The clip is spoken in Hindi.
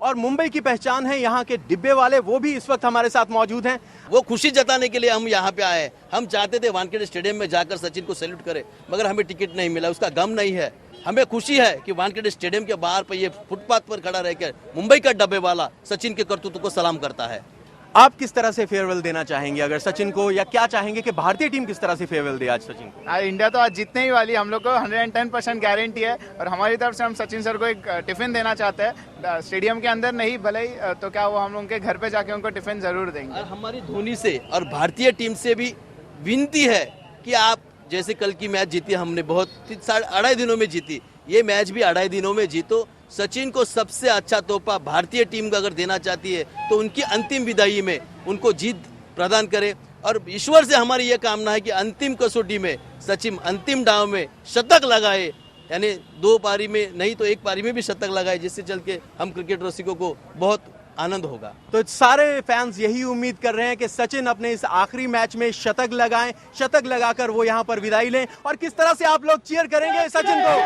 और मुंबई की पहचान है यहाँ के डिब्बे वाले, वो भी इस वक्त हमारे साथ मौजूद हैं। वो खुशी जताने के लिए हम यहाँ पे आए। हम चाहते थे वानखेड़े स्टेडियम में जाकर सचिन को सैल्यूट करें, मगर हमें टिकट नहीं मिला। उसका गम नहीं है, हमें खुशी है कि वानखेड़े स्टेडियम के बाहर पर ये फुटपाथ पर खड़ा रहकर मुंबई का डब्बे वाला सचिन के करतूत को सलाम करता है। आप किस तरह से फेयरवेल देना चाहेंगे अगर सचिन को, या क्या चाहेंगे कि भारतीय टीम किस तरह से फेयरवेल दे आज सचिन को? इंडिया तो आज जीतने ही वाली, हम लोग को 110% गारंटी है और हमारी तरफ से हम सचिन सर को एक टिफिन देना चाहते हैं। स्टेडियम के अंदर नहीं, भले ही तो क्या वो हम उनके घर पे जाके उनको टिफिन जरूर देंगे। और हमारी धोनी से और भारतीय टीम से भी विनती है कि आप जैसे कल की मैच जीती हमने, बहुत 2.5 दिनों में जीती, ये मैच भी 2.5 दिनों में जीतो। सचिन को सबसे अच्छा तोहफा भारतीय टीम का अगर देना चाहती है तो उनकी अंतिम विदाई में उनको जीत प्रदान करे। और ईश्वर से हमारी ये कामना है कि अंतिम कसौटी में सचिन अंतिम दाव में शतक लगाए, यानी 2 पारी में नहीं तो 1 पारी में भी शतक लगाए, जिससे चल के हम क्रिकेट रसिकों को बहुत आनंद होगा। तो सारे फैंस यही उम्मीद कर रहे हैं कि सचिन अपने इस आखिरी मैच में शतक लगाएं, शतक लगाकर वो यहाँ पर विदाई लें। और किस तरह से आप लोग चीयर करेंगे सचिन को?